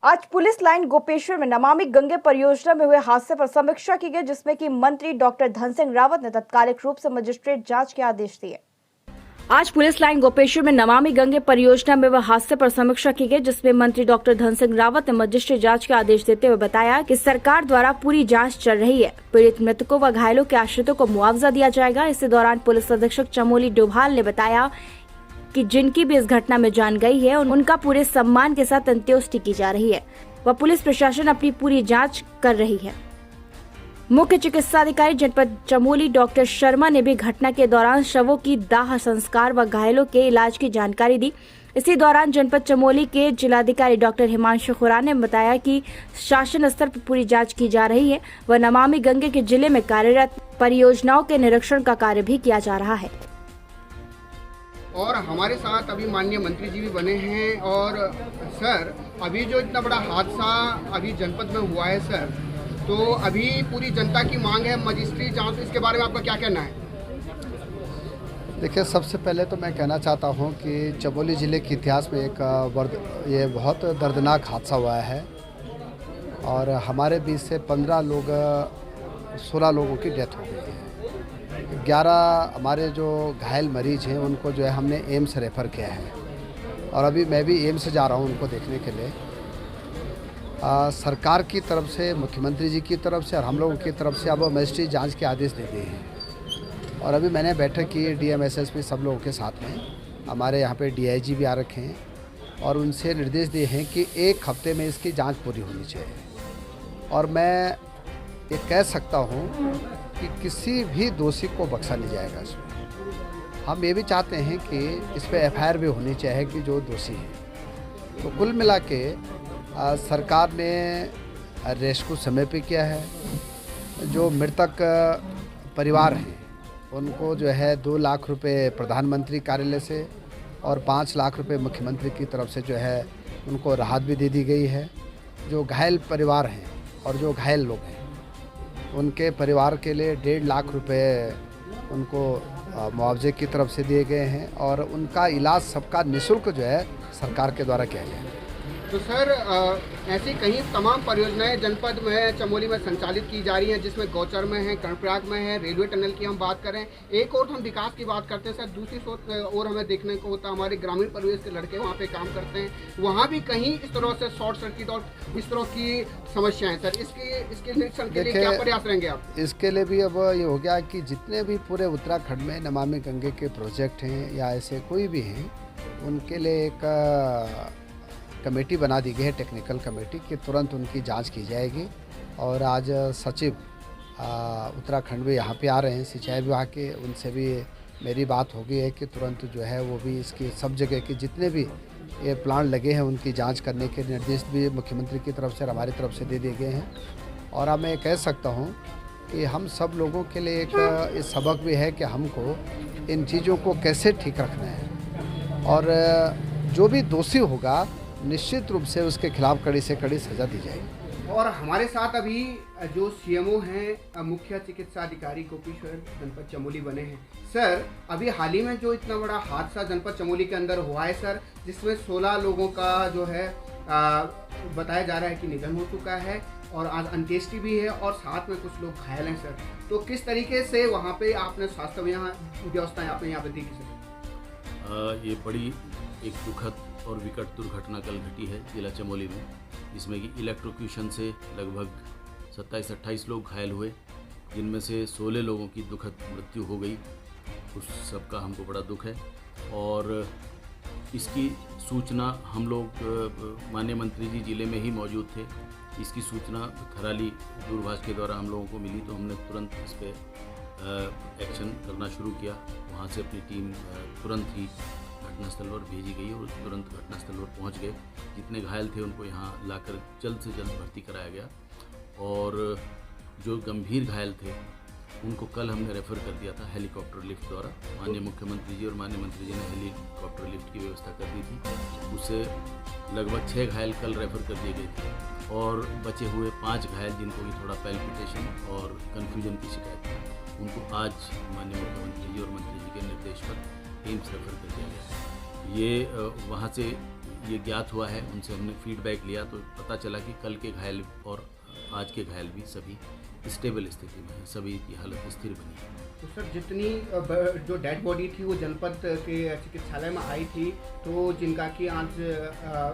आज police line Gopeshwar में नमामि गंगे परियोजना में हुए हादसे पर समीक्षा की गई, जिसमें कि मंत्री डॉक्टर धन सिंह रावत ने तात्कालिक रूप से मजिस्ट्रेट जांच के आदेश दिए। आज पुलिस लाइन गोपेश्वर में नमामि गंगे परियोजना में हुए हादसे पर समीक्षा की गई, जिसमें मंत्री डॉक्टर धन सिंह रावत ने मजिस्ट्रेट जांच के आदेश देते हुए बताया कि सरकार द्वारा पूरी जांच चल रही है। पीड़ित मृतकों व घायलों के आश्रितों को मुआवजा दिया जाएगा। इसी दौरान पुलिस अधीक्षक चमोली डोभाल ने बताया कि जिनकी भी इस घटना में जान गई है उनका पूरे सम्मान के साथ अंत्येष्टि की जा रही है व पुलिस प्रशासन अपनी पूरी जांच कर रही है। मुख्य चिकित्सा अधिकारी जनपद चमोली डॉक्टर शर्मा ने भी घटना के दौरान शवों की दाह संस्कार व घायलों के इलाज की जानकारी दी। इसी दौरान जनपद चमोली के जिलाधिकारी डॉक्टर हिमांशु खुराना ने बताया कि शासन स्तर पर पूरी जांच की जा रही है व नमामि गंगे के जिले में कार्यरत परियोजनाओं के निरीक्षण का कार्य भी किया जा रहा है। और हमारे साथ अभी माननीय मंत्री जी भी बने हैं। और सर, अभी जो इतना बड़ा हादसा अभी जनपद में हुआ है सर, तो अभी पूरी जनता की मांग है मजिस्ट्रेट जांच, इसके बारे में आपका क्या कहना है? देखिए, सबसे पहले तो मैं कहना चाहता हूं कि चमोली ज़िले के इतिहास में ये बहुत दर्दनाक हादसा हुआ है और हमारे बीच से 16 लोगों की डेथ हो गई है। 11 हमारे जो घायल मरीज हैं उनको जो है हमने एम्स रेफ़र किया है और अभी मैं भी एम्स जा रहा हूं उनको देखने के लिए। सरकार की तरफ से, मुख्यमंत्री जी की तरफ से और हम लोगों की तरफ से अब मजिस्ट्रेट जांच के आदेश दे दिए हैं और अभी मैंने बैठक की है डीएम एसएसपी सब लोगों के साथ में। हमारे यहाँ पे डीआईजी भी आ रखे हैं और उनसे निर्देश दिए हैं कि 1 हफ्ते में इसकी जांच पूरी होनी चाहिए। और मैं ये कह सकता हूँ कि किसी भी दोषी को बख्शा नहीं जाएगा इसमें। हम ये भी चाहते हैं कि इस पर एफआईआर भी होनी चाहिए कि जो दोषी हैं। तो कुल मिला के सरकार ने रेस्क्यू समय पे किया है। जो मृतक परिवार हैं उनको जो है 2 लाख रुपए प्रधानमंत्री कार्यालय से और 5 लाख रुपए मुख्यमंत्री की तरफ से जो है उनको राहत भी दे दी गई है। जो घायल परिवार हैं और जो घायल लोग हैं उनके परिवार के लिए 1.5 लाख रुपए उनको मुआवजे की तरफ से दिए गए हैं और उनका इलाज सबका निःशुल्क जो है सरकार के द्वारा किया गया है। तो सर, ऐसी कई तमाम परियोजनाएं जनपद में, चमोली में संचालित की जा रही हैं, जिसमें गौचर में है, कर्णप्रयाग में है, रेलवे टनल की हम बात करें। एक और हम विकास की बात करते हैं सर, दूसरी ओर हमें देखने को होता है हमारे ग्रामीण परिवेश के लड़के वहाँ पे काम करते हैं, वहाँ भी कहीं इस तरह से शॉर्ट सर्किट और इस तरह की समस्याएं। सर, इसके निरीक्षण के लिए क्या प्रयास रहेंगे आप? इसके लिए भी अब ये हो गया कि जितने भी पूरे उत्तराखंड में नमामि गंगे के प्रोजेक्ट हैं या ऐसे कोई भी हैं, उनके लिए एक कमेटी बना दी गई है, टेक्निकल कमेटी, कि तुरंत उनकी जांच की जाएगी। और आज सचिव उत्तराखंड में यहाँ पे आ रहे हैं सिंचाई विभाग के, उनसे भी मेरी बात हो गई है कि तुरंत जो है वो भी इसकी सब जगह की जितने भी ये प्लांट लगे हैं उनकी जांच करने के निर्देश भी मुख्यमंत्री की तरफ से और हमारी तरफ से दे दिए गए हैं। और अब मैं कह सकता हूँ कि हम सब लोगों के लिए एक सबक भी है कि हमको इन चीज़ों को कैसे ठीक रखना है और जो भी दोषी होगा निश्चित रूप से उसके खिलाफ कड़ी से कड़ी सजा दी जाएगी। और हमारे साथ अभी जो सीएमओ हैं, मुख्य चिकित्सा अधिकारी गोपेश्वर जनपद चमोली बने हैं। सर, अभी हाल ही में जो इतना बड़ा हादसा जनपद चमोली के अंदर हुआ है सर, जिसमें 16 लोगों का जो है बताया जा रहा है कि निधन हो चुका है और आज अंत्येष्टि भी है और साथ में कुछ लोग घायल हैं सर, तो किस तरीके से वहाँ पे आपने स्वास्थ्य व्यवस्था आपने यहाँ पे देखी सर? ये बड़ी एक दुखद और विकट दुर्घटना कल घटी है जिला चमोली में, जिसमें कि इलेक्ट्रोक्यूशन से लगभग 27-28 लोग घायल हुए, जिनमें से 16 लोगों की दुखद मृत्यु हो गई। उस सब का हमको बड़ा दुख है और इसकी सूचना हम लोग माननीय मंत्री जी जिले में ही मौजूद थे। इसकी सूचना थराली दूरभाष के द्वारा हम लोगों को मिली, तो हमने तुरंत इस पर एक्शन करना शुरू किया। वहाँ से अपनी टीम तुरंत ही घटनास्थल पर भेजी गई और तुरंत घटनास्थल पर पहुंच गए। जितने घायल थे उनको यहाँ लाकर जल्द से जल्द भर्ती कराया गया और जो गंभीर घायल थे उनको कल हमने रेफ़र कर दिया था हेलीकॉप्टर लिफ्ट द्वारा। माननीय मुख्यमंत्री जी और माननीय मंत्री जी ने हेलीकॉप्टर लिफ्ट की व्यवस्था कर दी थी। उससे लगभग 6 घायल कल रेफ़र कर दिए गए थे और बचे हुए 5 घायल जिनको भी थोड़ा पैल्पिटेशन और कन्फ्यूजन की शिकायत थी, उनको आज माननीय मुख्यमंत्री जी और मंत्री जी के निर्देश पर एम्स रेफ़र कर दिया गया है। ये वहाँ से ये ज्ञात हुआ है, उनसे हमने फीडबैक लिया तो पता चला कि कल के घायल और आज के घायल भी सभी स्टेबल स्थिति में हैं, सभी की हालत स्थिर बनी है। तो सर जितनी जो डेड बॉडी थी वो जनपद के चिकित्सालय में आई थी, तो जिनका कि आज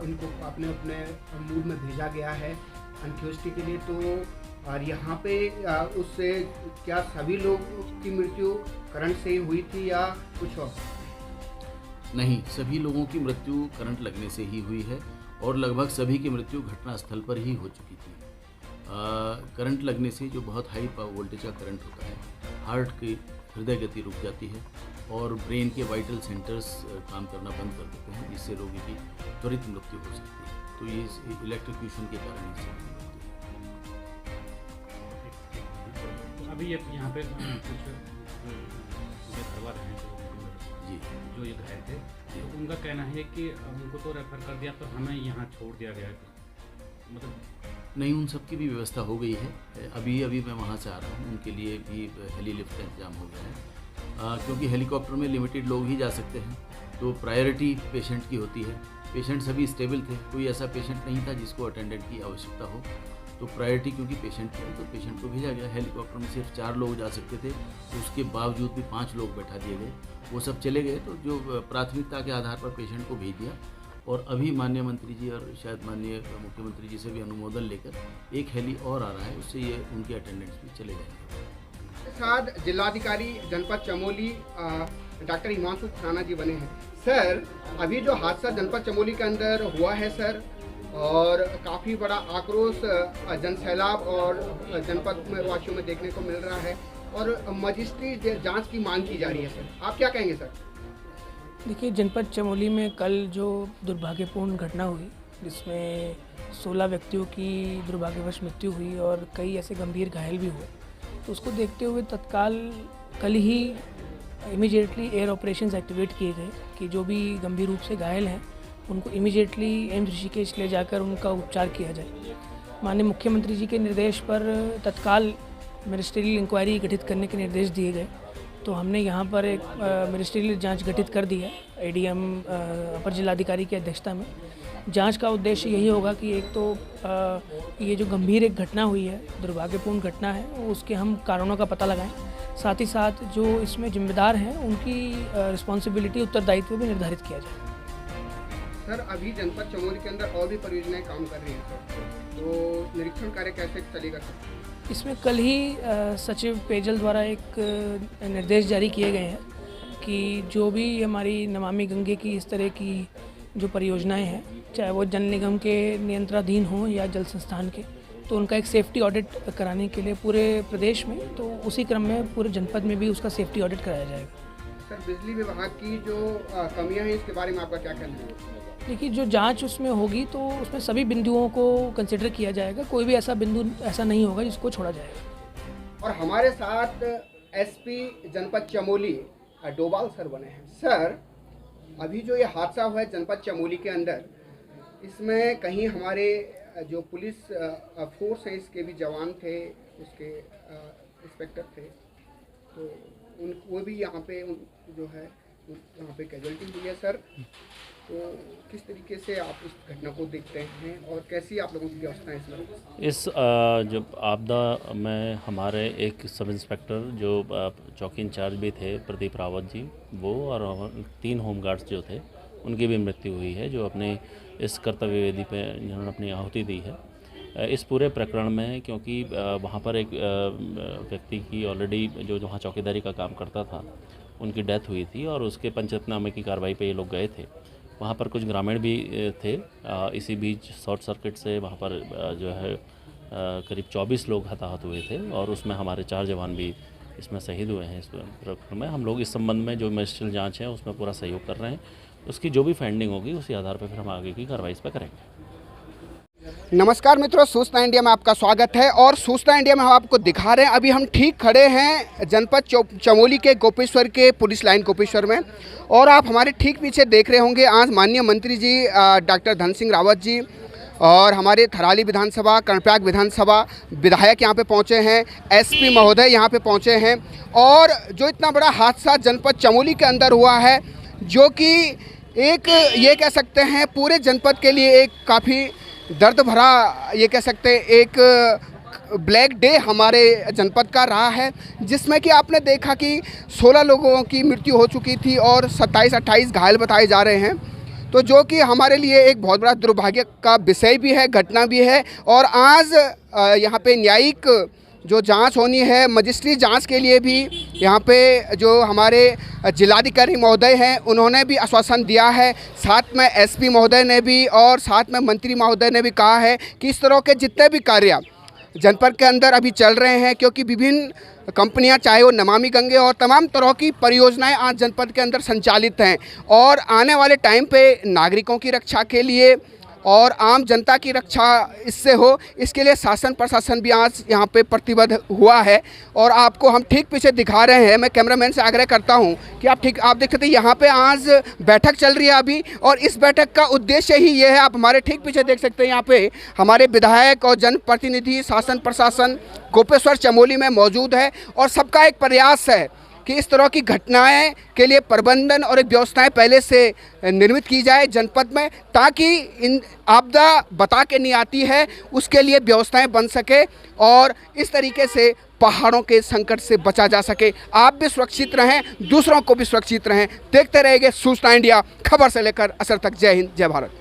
इनको अपने अपने मूड में भेजा गया है अंत्येष्टि के लिए, तो और यहाँ पे उससे क्या सभी लोगों की मृत्यु करंट से ही हुई थी या कुछ और? नहीं, सभी लोगों की मृत्यु करंट लगने से ही हुई है और लगभग सभी की मृत्यु घटनास्थल पर ही हो चुकी थी। करंट लगने से जो बहुत हाई वोल्टेज का करंट होता है, हार्ट की हृदय गति रुक जाती है और ब्रेन के वाइटल सेंटर्स काम करना बंद कर देते हैं, जिससे रोगी की त्वरित मृत्यु हो सकती है। तो ये इलेक्ट्रोक्यूशन के कारण ही तो अभी यहाँ पे कुछ परिवार हैं जी जो ये घायल थे, तो उनका कहना है कि उनको तो रेफर कर दिया, तो हमें यहाँ छोड़ दिया गया, मतलब नहीं, उन सब की भी व्यवस्था हो गई है। अभी मैं वहाँ से आ रहा हूँ, उनके लिए भी हेली लिफ्ट का इंतजाम हो गया है, क्योंकि हेलीकॉप्टर में लिमिटेड लोग ही जा सकते हैं, तो प्रायोरिटी पेशेंट की होती है। पेशेंट सभी स्टेबल थे, कोई ऐसा पेशेंट नहीं था जिसको अटेंडेंट की आवश्यकता हो, तो प्रायोरिटी क्योंकि पेशेंट थे तो पेशेंट को भेजा गया। हेलीकॉप्टर में सिर्फ 4 लोग जा सकते थे, उसके बावजूद भी 5 लोग बैठा दिए गए, वो सब चले गए। तो जो प्राथमिकता के आधार पर पेशेंट को भेज दिया और अभी माननीय मंत्री जी और शायद माननीय मुख्यमंत्री जी से भी अनुमोदन लेकर एक हेली और आ रहा है, उससे ये उनके अटेंडेंट्स भी चले जाएंगे। साथ जिलाधिकारी जनपद चमोली डॉक्टर हिमांशु खुराना जी बने हैं। सर अभी जो हादसा जनपद चमोली के अंदर हुआ है सर, और काफ़ी बड़ा आक्रोश जनसैलाब और जनपद में वासियों में देखने को मिल रहा है और मजिस्ट्रेट जांच की मांग की जा रही है सर, आप क्या कहेंगे सर? देखिए, जनपद चमोली में कल जो दुर्भाग्यपूर्ण घटना हुई जिसमें 16 व्यक्तियों की दुर्भाग्यवश मृत्यु हुई और कई ऐसे गंभीर घायल भी हुए, तो उसको देखते हुए तत्काल कल ही इमीडिएटली एयर ऑपरेशंस एक्टिवेट किए गए कि जो भी गंभीर रूप से घायल हैं उनको इमीडिएटली एम्स ऋषिकेश ले जाकर उनका उपचार किया जाए। माननीय मुख्यमंत्री जी के निर्देश पर तत्काल मिनिस्ट्रियल इंक्वायरी गठित करने के निर्देश दिए गए, तो हमने यहाँ पर एक मिनिस्ट्रियल जांच गठित कर दी है एडीएम अपर जिलाधिकारी की अध्यक्षता में। जांच का उद्देश्य यही होगा कि एक तो ये जो गंभीर एक घटना हुई है, दुर्भाग्यपूर्ण घटना है, उसके हम कारणों का पता लगाएं, साथ ही साथ जो इसमें जिम्मेदार हैं उनकी रिस्पॉन्सिबिलिटी, उत्तरदायित्व भी निर्धारित किया जाए। सर अभी जनपद चमोली के अंदर और भी परियोजनाएं काम कर रही हैं सर, तो निरीक्षण कार्य कैसे चलेगा सर? इसमें कल ही सचिव पेयजल द्वारा एक निर्देश जारी किए गए हैं कि जो भी हमारी नमामि गंगे की इस तरह की जो परियोजनाएं हैं, चाहे वो जल निगम के नियंत्रणाधीन हों या जल संस्थान के, तो उनका एक सेफ्टी ऑडिट कराने के लिए पूरे प्रदेश में, तो उसी क्रम में पूरे जनपद में भी उसका सेफ्टी ऑडिट कराया जाएगा। सर बिजली विभाग की जो कमियां हैं इसके बारे में आपका क्या कहना है? देखिए, जो जांच उसमें होगी तो उसमें सभी बिंदुओं को कंसिडर किया जाएगा, कोई भी ऐसा बिंदु ऐसा नहीं होगा जिसको छोड़ा जाएगा। और हमारे साथ एसपी जनपद चमोली डोभाल सर बने हैं। सर अभी जो ये हादसा हुआ है जनपद चमोली के अंदर, इसमें कहीं हमारे जो पुलिस फोर्स है इसके भी जवान थे, उसके इंस्पेक्टर थे, तो वो भी यहाँ पे जो है यहाँ पे कैजुअल्टी हुई है सर, तो किस तरीके से आप इस घटना को देखते हैं और कैसी आप लोगों की व्यवस्था है इसमें? इस जब आपदा में हमारे एक सब इंस्पेक्टर जो चौकी इंचार्ज भी थे प्रदीप रावत जी, वो और 3 होमगार्ड्स जो थे उनकी भी मृत्यु हुई है, जो अपने इस कर्तव्य वेदी पे जिन्होंने अपनी आहुति दी है। इस पूरे प्रकरण में क्योंकि वहाँ पर एक व्यक्ति की ऑलरेडी जो वहाँ चौकीदारी का काम करता था उनकी डेथ हुई थी और उसके पंचनामे की कार्रवाई पे ये लोग गए थे। वहाँ पर कुछ ग्रामीण भी थे। इसी बीच शॉर्ट सर्किट से वहाँ पर जो है करीब 24 लोग हताहत हुए थे और उसमें हमारे 4 जवान भी इसमें शहीद हुए हैं। इस प्रकरण में हम लोग इस संबंध में जो मजिस्ट्रियल जांच है उसमें पूरा सहयोग कर रहे हैं। उसकी जो भी फाइंडिंग होगी उसी आधार पर फिर हम आगे की कार्रवाई इस पर करेंगे। नमस्कार मित्रों, सूचना इंडिया में आपका स्वागत है और सूचना इंडिया में हम आपको दिखा रहे हैं, अभी हम ठीक खड़े हैं जनपद चमोली के गोपेश्वर के पुलिस लाइन गोपेश्वर में, और आप हमारे ठीक पीछे देख रहे होंगे आज माननीय मंत्री जी डॉक्टर धन सिंह रावत जी और हमारे थराली विधानसभा, कर्णप्रयाग विधानसभा विधायक यहाँ पे पहुँचे हैं, एसपी महोदय यहाँ पे पहुँचे हैं। और जो इतना बड़ा हादसा जनपद चमोली के अंदर हुआ है, जो कि एक ये कह सकते हैं पूरे जनपद के लिए एक काफ़ी दर्द भरा, ये कह सकते हैं एक ब्लैक डे हमारे जनपद का रहा है, जिसमें कि आपने देखा कि 16 लोगों की मृत्यु हो चुकी थी और 27-28 घायल बताए जा रहे हैं। तो जो कि हमारे लिए एक बहुत बड़ा दुर्भाग्य का विषय भी है, घटना भी है। और आज यहाँ पे न्यायिक जो जांच होनी है, मजिस्ट्री जांच के लिए भी यहाँ पे जो हमारे जिलाधिकारी महोदय हैं उन्होंने भी आश्वासन दिया है, साथ में एसपी महोदय ने भी और साथ में मंत्री महोदय ने भी कहा है कि इस तरह के जितने भी कार्य जनपद के अंदर अभी चल रहे हैं, क्योंकि विभिन्न कंपनियां चाहे वो नमामि गंगे और तमाम तरह की परियोजनाएं आज जनपद के अंदर संचालित हैं और आने वाले टाइम पे नागरिकों की रक्षा के लिए और आम जनता की रक्षा इससे हो, इसके लिए शासन प्रशासन भी आज यहाँ पे प्रतिबद्ध हुआ है। और आपको हम ठीक पीछे दिखा रहे हैं, मैं कैमरामैन से आग्रह करता हूँ कि आप देख सकते हैं यहाँ पे आज बैठक चल रही है अभी, और इस बैठक का उद्देश्य ही ये है, आप हमारे ठीक पीछे देख सकते हैं यहाँ पे हमारे विधायक और जनप्रतिनिधि शासन प्रशासन गोपेश्वर चमोली में मौजूद है और सबका एक प्रयास है कि इस तरह की घटनाएं के लिए प्रबंधन और एक व्यवस्थाएं पहले से निर्मित की जाए जनपद में, ताकि इन आपदा बता के नहीं आती है उसके लिए व्यवस्थाएं बन सके और इस तरीके से पहाड़ों के संकट से बचा जा सके। आप भी सुरक्षित रहें, दूसरों को भी सुरक्षित रहें। देखते रहेंगे सूचना इंडिया, खबर से लेकर असर तक। जय हिंद, जय भारत।